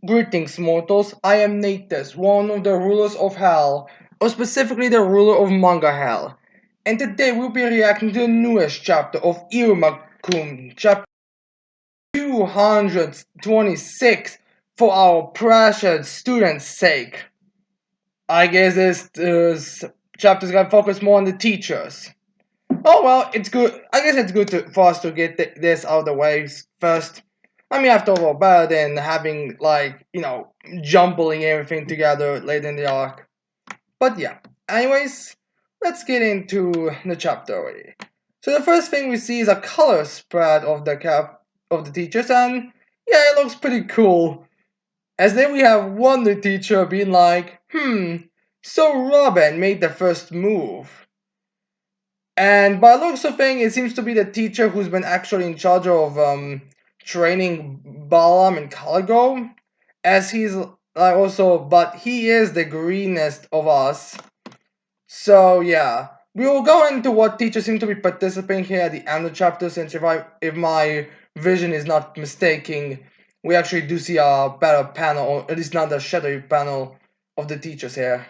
Greetings, mortals. I am Natus, one of the rulers of Hell, or specifically the ruler of Manga Hell. And today we'll be reacting to the newest chapter of Iruma chapter 226, for our precious students' sake. I guess this chapter is gonna focus more on the teachers. Oh well, it's good. I guess it's good for us to get this out of the way first. I mean, after all, better than having jumbling everything together later in the arc. But yeah. Anyways, let's get into the chapter already. So the first thing we see is a color spread of the cap of the teachers, and yeah, it looks pretty cool. As then we have one new teacher being like, so Robin made the first move. And by looks of things, it seems to be the teacher who's been actually in charge of training Balam and Caligo, as he's but he is the greenest of us. So yeah, we will go into what teachers seem to be participating here at the end of the chapter. Since if my vision is not mistaking, we actually do see a better panel, or at least not the shadowy panel of the teachers here.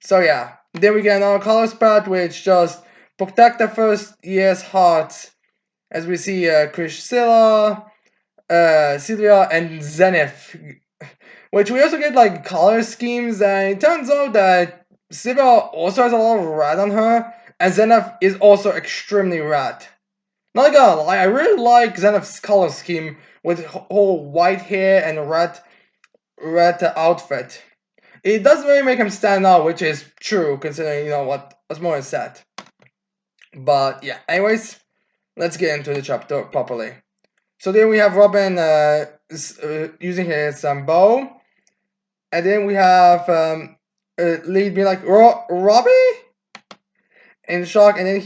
So yeah, then we get another color spread which just protect the first year's hearts, as we see Priscilla, Sylvia, and Zenith, which we also get like color schemes, and it turns out that Sylvia also has a lot of red on her, and Zenith is also extremely red. Not gonna lie, I really like Zenith's color scheme with whole white hair and red outfit. It doesn't really make him stand out, which is true considering what Osmore said. But yeah, anyways, let's get into the chapter properly. So then we have Robin using his bow, and then we have Lead being like, Robbie? In shock, and then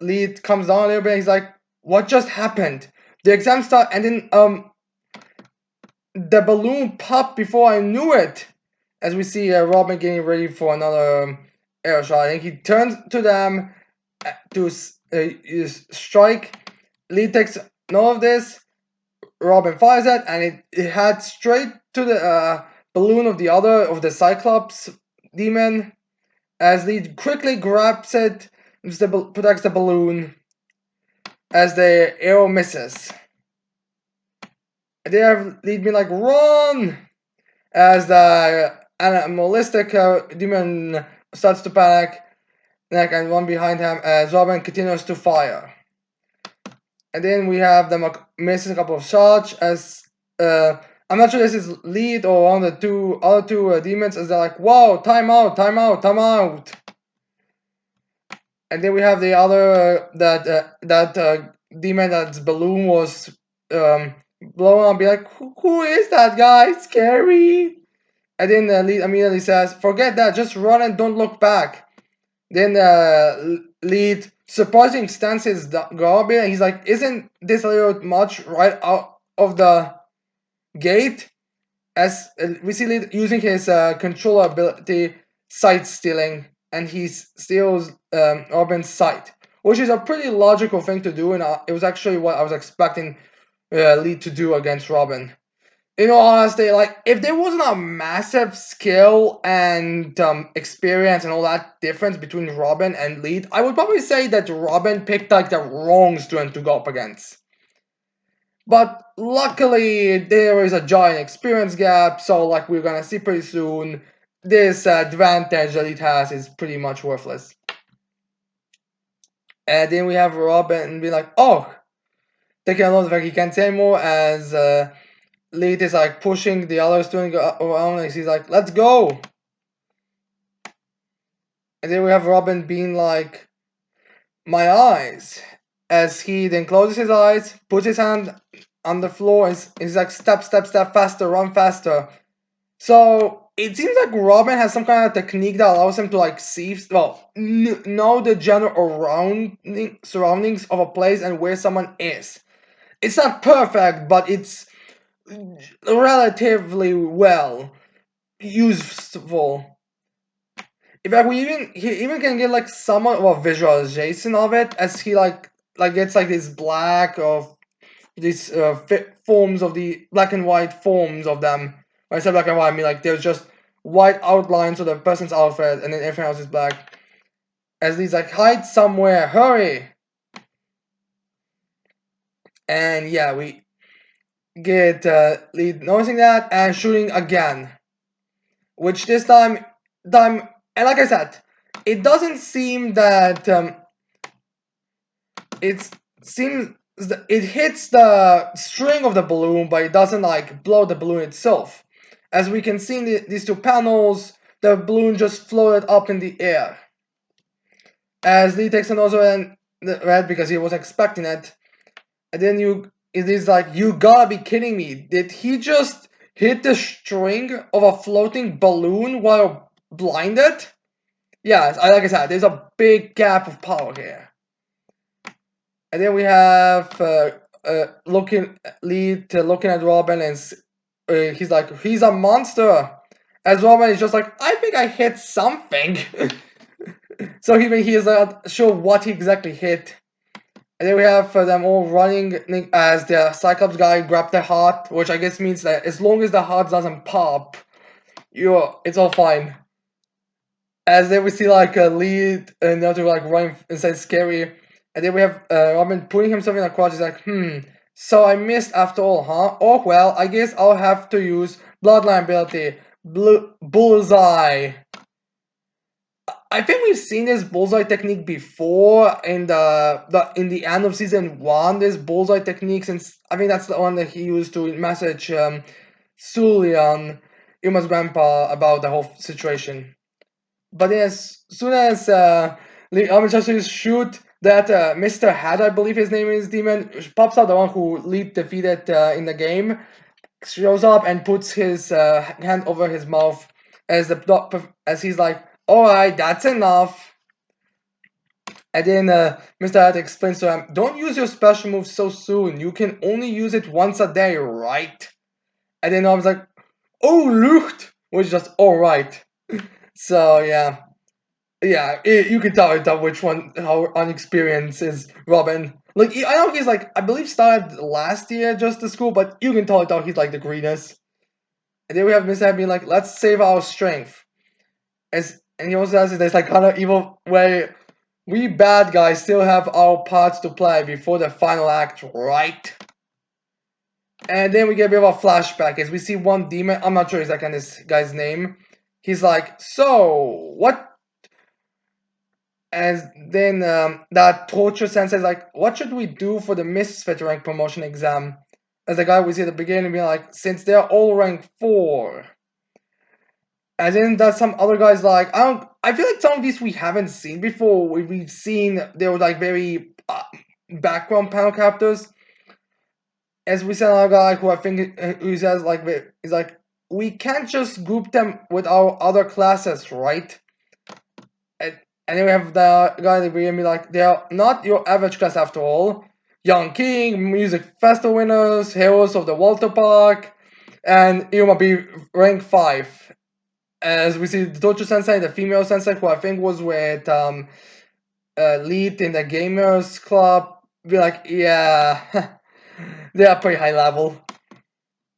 Lead comes down a little bit, and he's like, what just happened? The exam start, and then the balloon popped before I knew it. As we see Robin getting ready for another arrow shot, and he turns to them to strike. Lee takes note of this. Robin fires it, and it heads straight to the balloon of the Cyclops demon. As Lee quickly grabs it, protects the balloon as the arrow misses. They have Lee being like, run! As the animalistic demon starts to panic, and run behind him as Robin continues to fire. And then we have them missing a couple of shots as I'm not sure this is Lead or one of the other two demons, as they're like, whoa, time out, time out, time out. And then we have the other that demon that's balloon was blowing up, be like, who is that guy? Scary. And then Lead immediately says, forget that, just run and don't look back. Then Lead surprising extends his garbage, and he's like, isn't this a little much right out of the gate? As we see Lead using his controller ability, sight stealing, and he steals Robin's sight, which is a pretty logical thing to do, and it was actually what I was expecting Lead to do against Robin. In all honesty, like, if there wasn't a massive skill and experience and all that difference between Robin and Lead, I would probably say that Robin picked like the wrong student to go up against. But luckily, there is a giant experience gap, so like we're gonna see pretty soon, this advantage that it has is pretty much worthless. And then we have Robin be like, oh, taking a lot of like he can't say more, as Lead is like pushing the other student around, and he's like, let's go. And then we have Robin being like, my eyes. As he then closes his eyes, puts his hand on the floor, and he's like, step, step, step faster, run faster. So it seems like Robin has some kind of technique that allows him to like see, know the general surroundings of a place and where someone is. It's not perfect, but it's relatively well useful. In fact, he even can get like somewhat of a visualization of it, as he like gets like this black of these forms of the black and white forms of them. When I say black and white, I mean like there's just white outlines of the person's outfit, and then everything else is black. As these like hide somewhere, hurry! And yeah, we get Lee noticing that and shooting again, which this time, and like I said, it doesn't seem that it seems it hits the string of the balloon, but it doesn't like blow the balloon itself. As we can see in these two panels, the balloon just floated up in the air. As Lee takes another and red because he was expecting it, and then it is like, you gotta be kidding me! Did he just hit the string of a floating balloon while blinded? Yeah, like I said, there's a big gap of power here. And then we have looking at Robin, and he's like, he's a monster. As Robin is just like, I think I hit something. So he is not sure what he exactly hit. And then we have them all running as the Cyclops guy grabbed the heart, which I guess means that as long as the heart doesn't pop, it's all fine. As then we see like a lead and the other like running inside scary, and then we have Robin putting himself in a crouch. He's like, so I missed after all, huh? Oh well, I guess I'll have to use bloodline ability, bullseye. I think we've seen this bullseye technique before in the end of season 1. This bullseye technique, since I think that's the one that he used to message Sulian, Iruma's grandpa, about the whole situation. But then as soon as Lee tries to shoot that Mr. Had, I believe his name is Demon, pops out, the one who Lee defeated in the game, shows up and puts his hand over his mouth as he's like, alright, that's enough. And then Mr. Hat explains to him, don't use your special move so soon. You can only use it once a day, right? And then I was like, oh, Lucht! Which is just alright. So, yeah. Yeah, you can tell which one, how unexperienced is Robin. Like, I know he's like, I believe started last year just to school, but you can tell he's like the greenest. And then we have Mr. Hat being like, let's save our strength. And he also has this like kind of evil way. We bad guys still have our parts to play before the final act, right? And then we get a bit of a flashback as we see one demon. I'm not sure exactly this guy's name. He's like, so what? And then that torture sensei is like, what should we do for the misfit rank promotion exam? As the guy we see at the beginning being like, since they're all rank 4. And then there's some other guys like, I feel like some of these we haven't seen before. We've seen they were like very background panel characters. As we said, another guy who I think who says like, he's like, we can't just group them with our other classes, right? And then we have the guy that we be like, they are not your average class after all. Young King, music festival winners, heroes of the Walter Park, and Iruma be rank 5. As we see the Torture Sensei, the female sensei, who I think was with lead in the gamers club, be like, yeah, they are pretty high level.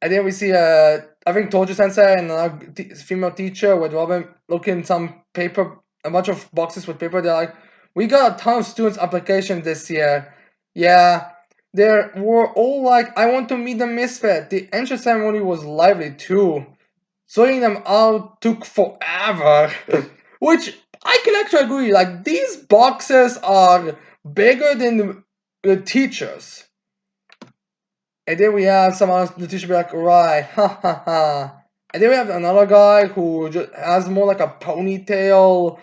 And then we see I think Torture Sensei and a female teacher with Robin looking some paper, a bunch of boxes with paper. They're like, we got a ton of students application this year. Yeah, they were all like, I want to meet the misfit. The entrance ceremony was lively too. Sorting them out took forever. Which I can actually agree. Like, these boxes are bigger than the teachers. And then we have some other the teacher be like, right, ha ha ha. And then we have another guy who just has more like a ponytail,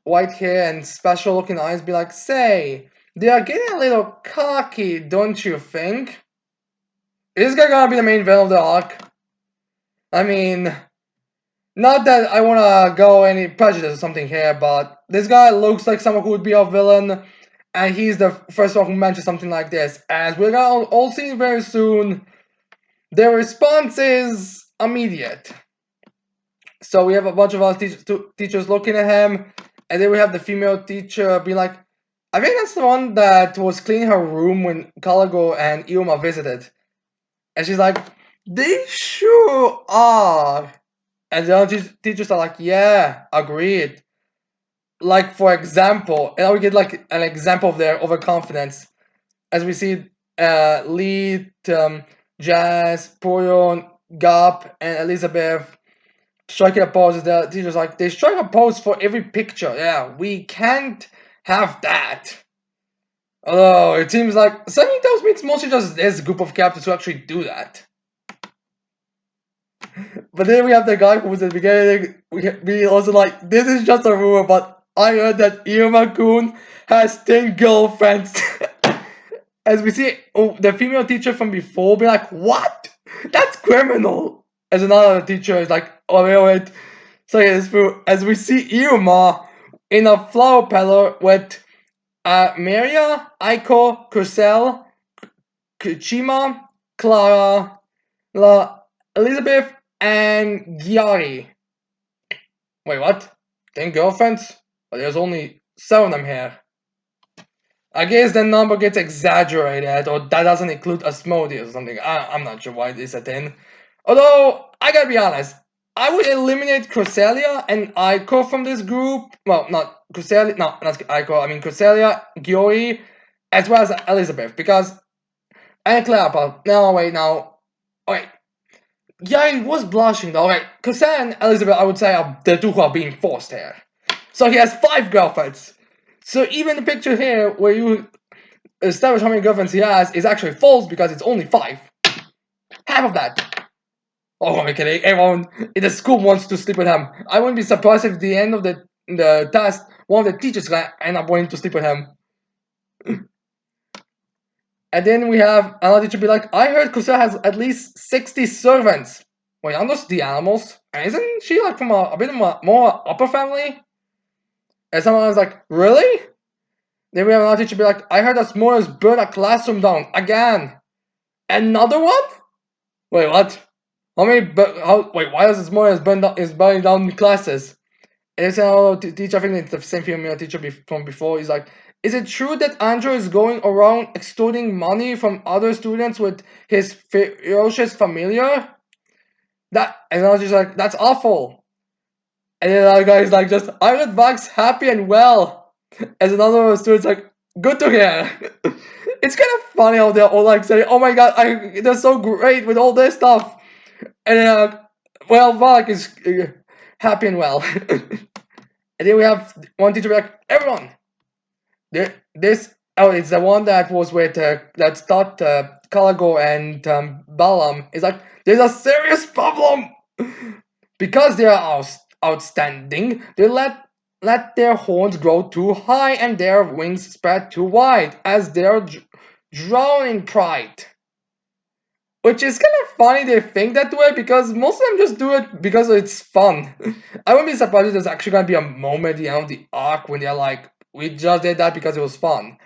white hair, and special looking eyes. Be like, say, they are getting a little cocky, don't you think? Is this guy gonna be the main villain of the arc? I mean, not that I wanna go any prejudice or something here, but this guy looks like someone who would be a villain, and he's the first one who mentioned something like this. As we're gonna all see very soon, their response is immediate. So we have a bunch of our teachers looking at him, and then we have the female teacher being like, I think that's the one that was cleaning her room when Caligo and Iruma visited. And she's like, they sure are. And the other teachers are like, yeah, agreed. Like, for example, and we get like an example of their overconfidence. As we see Lee, Jazz, Poyon, Gap, and Elizabeth striking a pose. The teacher's like, they strike a pose for every picture. Yeah, we can't have that. Although it seems like something tells me it's mostly just this group of captains who actually do that. But then we have the guy who was at the beginning. We also like, this is just a rumor, but I heard that Iruma-kun has 10 girlfriends. As we see, oh, the female teacher from before be like, what? That's criminal. As another teacher is like, oh wait. So yes, as we see Iruma in a flower peddler with Maria, Aiko, Crusel, Kuchima, Clara, Elizabeth, and Giari. Wait, what? 10 girlfriends? But there's only 7 of them here. I guess the number gets exaggerated, or that doesn't include Asmodeus or something. I'm not sure why it is a 10. Although, I gotta be honest, I would eliminate Cresselia and Aiko from this group. Well, not Cresselia, no, not Aiko, I mean Cresselia, Giori, as well as Elizabeth, because. And Cleopatra. No, wait, now. Wait. Yeah, he was blushing though. Wait, Cresselia and Elizabeth, I would say, are the two who are being forced here. So he has 5 girlfriends. So even the picture here, where you establish how many girlfriends he has, is actually false because it's only 5. Half of that. Oh, I'm kidding. Everyone in the school wants to sleep with him. I wouldn't be surprised if at the end of the test, one of the teachers gonna end up wanting to sleep with him. And then we have another teacher be like, I heard Kusera has at least 60 servants. Wait, aren't those the animals? And isn't she like from a bit of a more upper family? And someone was like, really? Then we have another teacher be like, I heard that S'mores burned a classroom down again. Another one? Wait, what? How many? Wait, why does S'mores is burning down classes? And it's another teacher. I think it's the same female teacher from before. He's like, is it true that Andrew is going around extorting money from other students with his ferocious familiar? That and I was just like, that's awful. And then another guy is like, just I heard Vax happy and well. As another student's like, good to hear. It's kind of funny how they're all like saying, oh my god, they're so great with all this stuff. And then, well, Vax is happy and well. And then we have one teacher be like, everyone, this, oh, it's the one that was with, that stopped Caligo and Balam. It's like, there's a serious problem! Because they are outstanding, they let their horns grow too high and their wings spread too wide, as they're drowned in pride. Which is kind of funny they think that way, because most of them just do it because it's fun. I wouldn't be surprised if there's actually gonna be a moment at the end of the arc when they're like, we just did that because it was fun.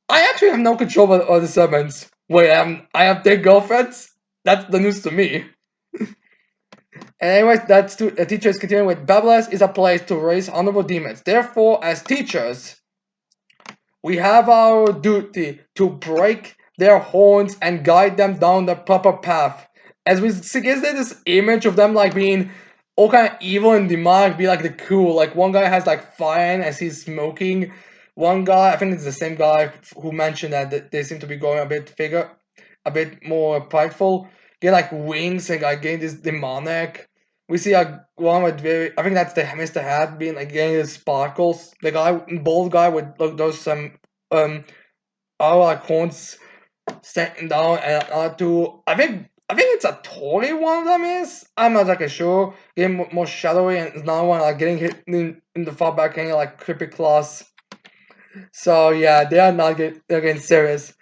I actually have no control over the servants. Wait, I have 10 girlfriends? That's the news to me. And anyways, that's a teacher is continuing with Babylus is a place to raise honorable demons. Therefore, as teachers, we have our duty to break their horns and guide them down the proper path. As we see, is there this image of them like being all kind of evil and demonic, be like the cool. Like one guy has like fire as he's smoking. One guy, I think it's the same guy who mentioned that they seem to be going a bit more prideful. Get like wings and like getting this demonic. We see a one with very, I think that's the Mr. Hat being like getting his sparkles. The guy, bald guy with like those um our like horns sitting down, and two. I think it's a Tory one of them is. I'm not like sure. Getting more shadowy, and another one like getting hit in the far back, getting like creepy claws. So yeah, they are not they're getting serious.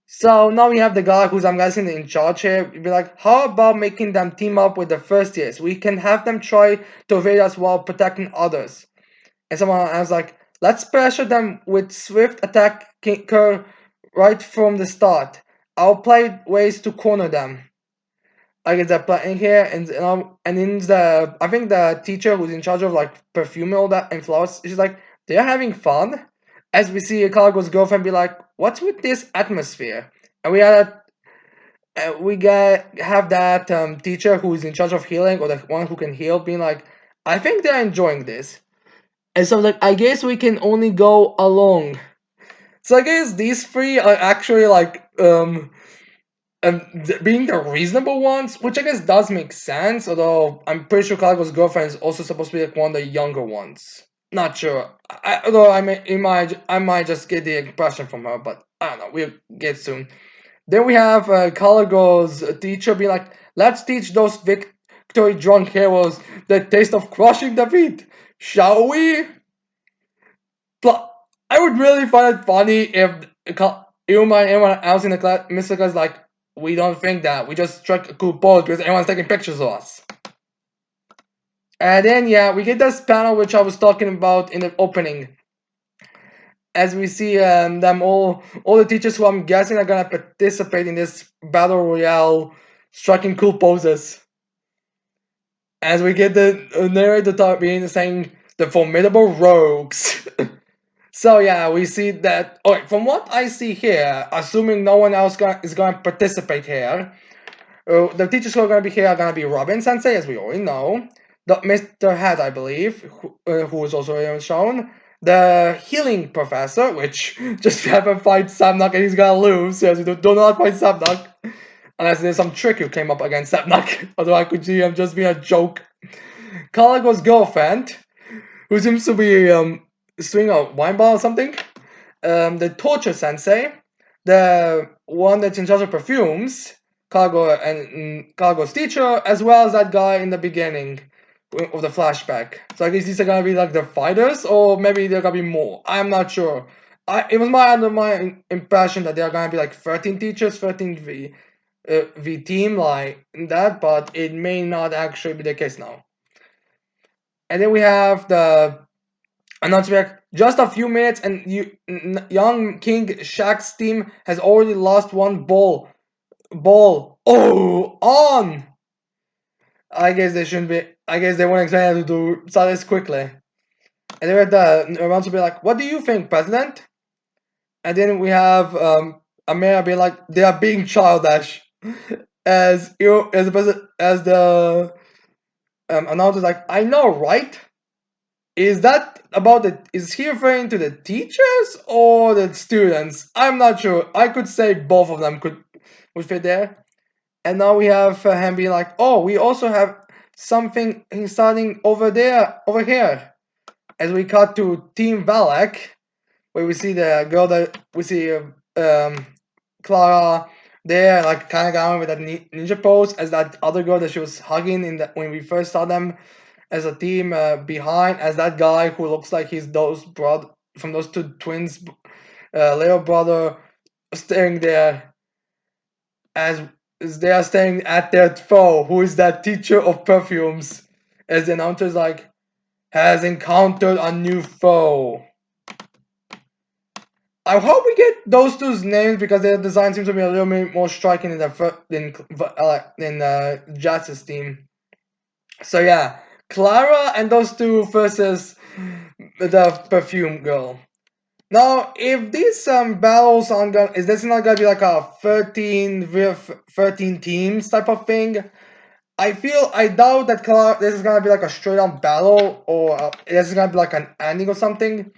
So now we have the guy who's I'm guessing in charge here. You'd be like, how about making them team up with the first years? We can have them try to evade us while protecting others. And someone else like, let's pressure them with swift attack curve right from the start. I'll play ways to corner them. I get that playing here, and in the I think the teacher who's in charge of like perfume and all that and flowers, she's like, they're having fun. as we see Cargo's girlfriend be like, "What's with this atmosphere?" And we had we get have that teacher who is in charge of healing, or the one who can heal, being like, "I think they're enjoying this." And so like, I guess we can only go along. So I guess these three are actually like being the reasonable ones, which I guess does make sense. Although I'm pretty sure Calico's girlfriend is also supposed to be like one of the younger ones. Not sure. Although I might just get the impression from her, but I don't know. We'll get soon. Then we have Calico's teacher be like, "Let's teach those victory drunk heroes the taste of crushing defeat, shall we?" But I would really find it funny if Iruma and everyone else in the class, Mr. Class, like, "We don't think that. We just struck a cool pose because everyone's taking pictures of us." And then, yeah, we get this panel which I was talking about in the opening. As we see them all the teachers who I'm guessing are gonna participate in this battle royale, striking cool poses. As we get the narrator being saying the formidable rogues. So yeah, we see that. Okay, from what I see here, assuming no one else is going to participate here, the teachers who are going to be here are going to be Robin Sensei, as we already know, the Mr. Head, I believe, who is also shown, the healing professor, which just have him fight Samnok and he's going to lose. Yes, we do not fight Samnok. Unless there's some trick you came up against Samnok. Although I could see him just being a joke. Calico's girlfriend, who seems to be swinging a wine bottle or something. The torture sensei, the one that's in charge of perfumes, Cargo and Cargo's teacher, as well as that guy in the beginning of the flashback. So I guess these are gonna be like the fighters, or maybe there are gonna be more. I'm not sure. It was my impression that there are gonna be like 13 teachers, 13 V team like that, but it may not actually be the case now. And then we have the announcement. Just a few minutes, and young King Shaq's team has already lost one ball. Oh, on! I guess they shouldn't be. I guess they weren't expected to do so this quickly. And then we had the announcement be like, "What do you think, President?" And then we have Amira be like, "They are being childish." As you, as the announcer is like, "I know, right?" Is that about the? Is he referring to the teachers or the students? I'm not sure. I could say both of them would fit there. And now we have him being like, "Oh, we also have something starting over there, over here." As we cut to Team Valak, where we see the girl that we see Clara there, like kind of going with that ninja pose, as that other girl that she was hugging in the, when we first saw them as a team behind, as that guy who looks like he's from those two twins, little brother, staring there as they are staring at their foe, who is that teacher of perfumes, as the announcer is like, has encountered a new foe. I hope we get those two's names because their design seems to be a little bit more striking than Jazz's team. So yeah, Clara and those two versus the perfume girl. Now, if these battles aren't gonna, is this not gonna be like a 13 with 13 teams type of thing? I doubt that this is gonna be like a straight on battle, or this is gonna be like an ending or something.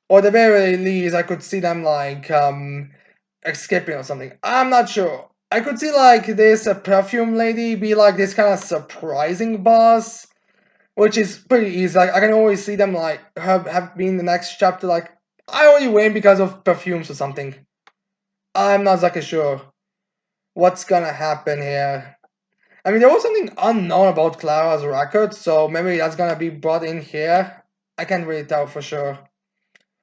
Or at the very least, I could see them like escaping or something. I'm not sure. I could see like this perfume lady be like this kind of surprising boss, which is pretty easy. Like I can always see them like have been the next chapter. Like I only win because of perfumes or something. I'm not exactly sure what's gonna happen here. I mean, there was something unknown about Clara's record, so maybe that's gonna be brought in here. I can't really tell for sure.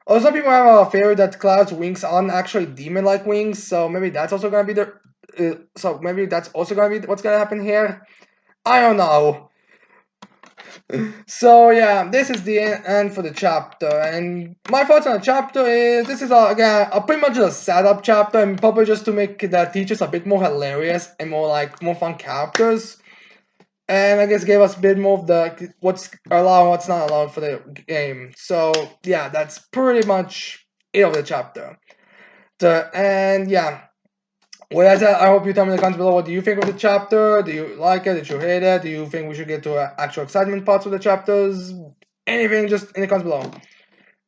Also, some people have a theory that Clara's wings aren't actually demon-like wings, so maybe that's also gonna be the. So maybe that's also gonna be what's gonna happen here. I don't know. So yeah, this is the end for the chapter, and my thoughts on the chapter is this is again a pretty much a setup chapter, and probably just to make the teachers a bit more hilarious and more fun characters, and I guess gave us a bit more of the what's allowed, what's not allowed for the game. So yeah, that's pretty much 8 of the chapter. And yeah. Well, that's it. I hope you tell me in the comments below what do you think of the chapter. Do you like it? Did you hate it? Do you think we should get to actual excitement parts of the chapters? Anything, just in the comments below.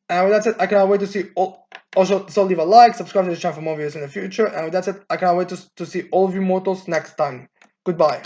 And with that said, I cannot wait to see all. Also, so leave a like, subscribe to the channel for more videos in the future. And with that said, I cannot wait to see all of you mortals next time. Goodbye.